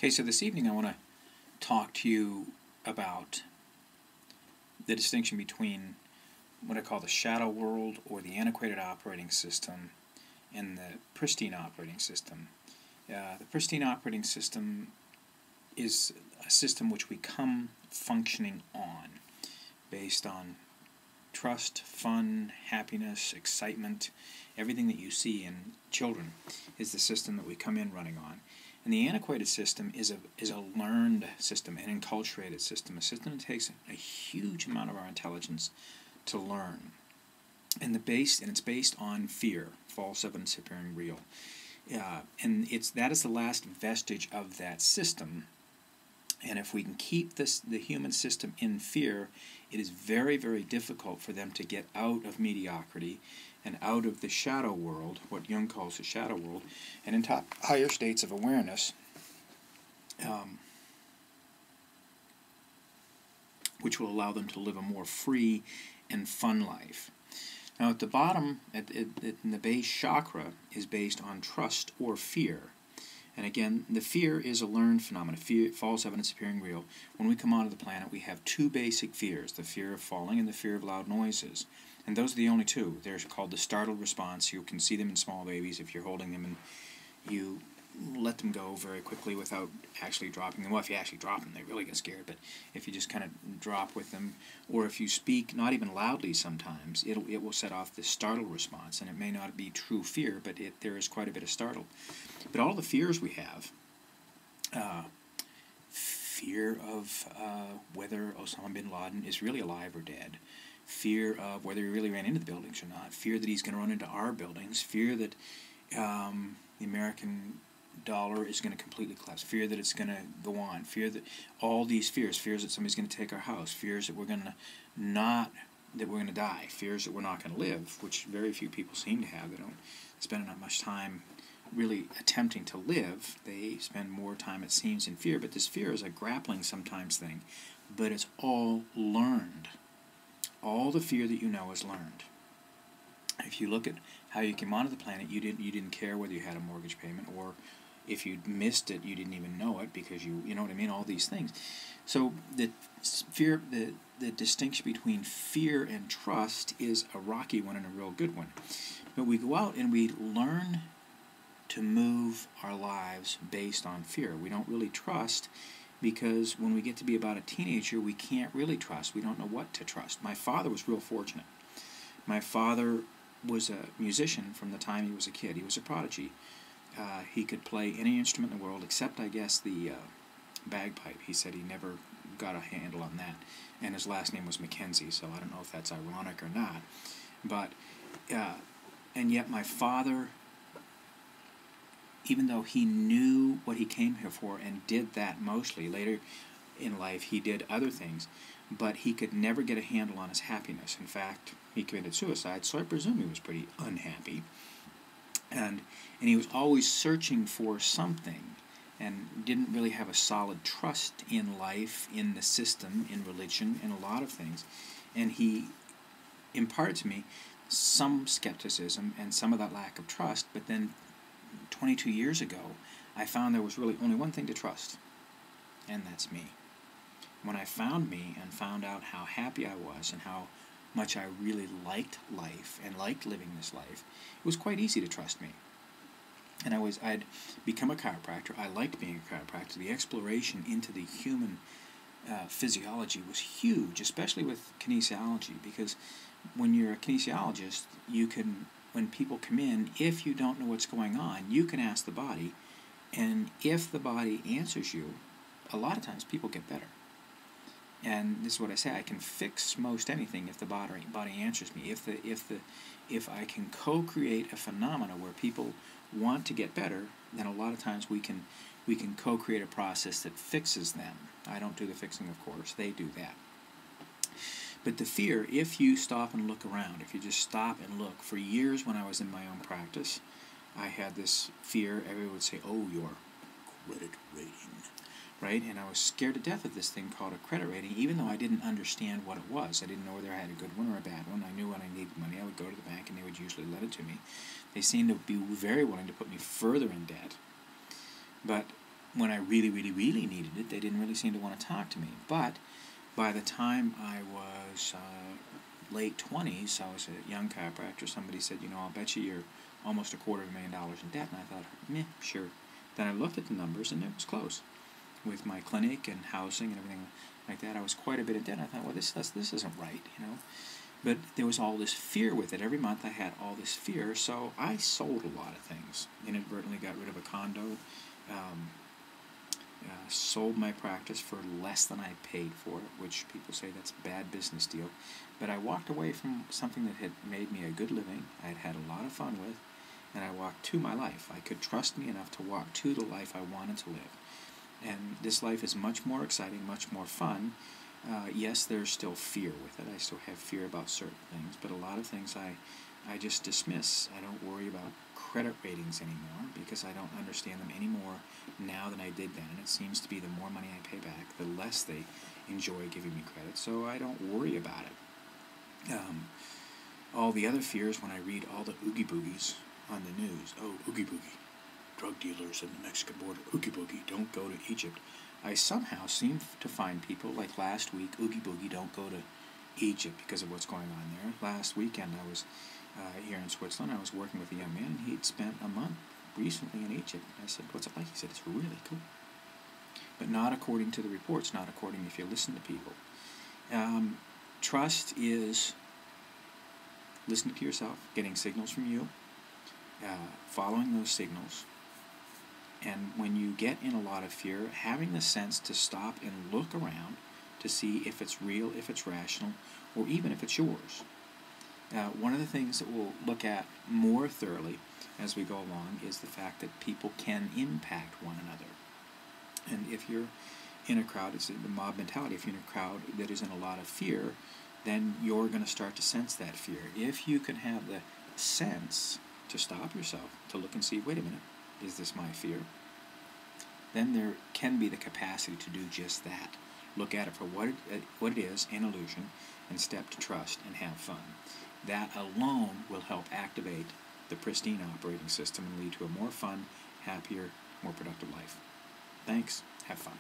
Okay, so this evening I want to talk to you about the distinction between what I call the shadow world or the antiquated operating system and the pristine operating system. The pristine operating system is a system which we come functioning on based on trust, fun, happiness, excitement. Everything that you see in children is the system that we come in running on. And the antiquated system is a learned system, an enculturated system, a system that takes a huge amount of our intelligence to learn. And it's based on fear, false evidence appearing real. And that is the last vestige of that system. And if we can keep the human system in fear, it is very, very difficult for them to get out of mediocrity and out of the shadow world, what Jung calls the shadow world, and into higher states of awareness, which will allow them to live a more free and fun life. Now at the bottom, in the base chakra, is based on trust or fear. And again, the fear is a learned phenomenon, false evidence appearing real. When we come onto the planet, we have two basic fears, the fear of falling and the fear of loud noises. And those are the only two. They're called the startled response. You can see them in small babies if you're holding them and you let them go very quickly without actually dropping them. Well, if you actually drop them, they really get scared. But if you just kind of drop with them, or if you speak not even loudly sometimes, it will set off this startled response. And it may not be true fear, but there is quite a bit of startle. But all the fears we have, fear of whether Osama bin Laden is really alive or dead, fear of whether he really ran into the buildings or not, fear that he's going to run into our buildings, fear that the American dollar is going to completely collapse, fear that it's going to go on, fear that all these fears that somebody's going to take our house, fears that we're going to die, fears that we're not going to live, which very few people seem to have. They don't spend enough much time really attempting to live. They spend more time, it seems, in fear. But this fear is a grappling sometimes thing, but it's all learned. All the fear that you know is learned. If you look at how you came onto the planet, you didn't care whether you had a mortgage payment, or if you missed it, you didn't even know it because you know what I mean, all these things. So the distinction between fear and trust is a rocky one and a real good one. But we go out and we learn to move our lives based on fear. We don't really trust because when we get to be about a teenager, we can't really trust. We don't know what to trust. My father was real fortunate. My father was a musician from the time he was a kid. He was a prodigy. He could play any instrument in the world except, I guess, the bagpipe. He said he never got a handle on that. And his last name was MacKenzie, so I don't know if that's ironic or not. But, and yet my father, even though he knew what he came here for and did that mostly, later in life he did other things, but he could never get a handle on his happiness. In fact, he committed suicide, so I presume he was pretty unhappy. And he was always searching for something and didn't really have a solid trust in life, in the system, in religion, in a lot of things. And he imparted to me some skepticism and some of that lack of trust, but then 22 years ago, I found there was really only one thing to trust, and that's me. When I found me and found out how happy I was and how much I really liked life and liked living this life, it was quite easy to trust me. And I'd become a chiropractor. I liked being a chiropractor. The exploration into the human physiology was huge, especially with kinesiology, because when you're a kinesiologist, you can, when people come in, if you don't know what's going on, you can ask the body, and if the body answers you, a lot of times people get better. And this is what I say: I can fix most anything if the body answers me. If I can co-create a phenomena where people want to get better, then a lot of times we can co-create a process that fixes them. I don't do the fixing, of course; they do that. But the fear, if you stop and look around, if you just stop and look, for years when I was in my own practice, I had this fear. Everyone would say, "Oh, your credit rating." Right? And I was scared to death of this thing called a credit rating, even though I didn't understand what it was. I didn't know whether I had a good one or a bad one. I knew when I needed money, I would go to the bank and they would usually lend it to me. They seemed to be very willing to put me further in debt. But when I really, really, really needed it, they didn't really seem to want to talk to me. But by the time I was late 20s, I was a young chiropractor, somebody said, I'll bet you're almost $250,000 in debt. And I thought, meh, sure. Then I looked at the numbers, and it was close. With my clinic and housing and everything like that, I was quite a bit in debt. I thought, well, this isn't right, But there was all this fear with it. Every month I had all this fear, so I sold a lot of things. Inadvertently got rid of a condo, sold my practice for less than I paid for it, which people say that's a bad business deal. But I walked away from something that had made me a good living, I had had a lot of fun with, and I walked to my life. I could trust me enough to walk to the life I wanted to live. And this life is much more exciting, much more fun. Yes, there's still fear with it. I still have fear about certain things, but a lot of things I just dismiss. I don't worry about credit ratings anymore because I don't understand them anymore now than I did then. And it seems to be the more money I pay back, the less they enjoy giving me credit. So I don't worry about it. All the other fears when I read all the oogie boogies on the news. Oh, oogie boogie. Drug dealers at the Mexican border. Oogie boogie. Don't go to Egypt. I somehow seem to find people, like last week, oogie boogie, don't go to Egypt because of what's going on there. Last weekend I was here in Switzerland. I was working with a young man, and he'd spent a month recently in Egypt. I said, what's it like? He said, it's really cool. But not according to the reports, not according if you listen to people. Trust is listening to yourself, getting signals from you, following those signals, and when you get in a lot of fear, having the sense to stop and look around to see if it's real, if it's rational, or even if it's yours. One of the things that we'll look at more thoroughly as we go along is the fact that people can impact one another. And if you're in a crowd, it's the mob mentality. If you're in a crowd that is in a lot of fear, then you're going to start to sense that fear. If you can have the sense to stop yourself, to look and see, wait a minute, is this my fear? Then there can be the capacity to do just that. Look at it for what it is, an illusion, and step to trust and have fun. That alone will help activate the pristine operating system and lead to a more fun, happier, more productive life. Thanks. Have fun.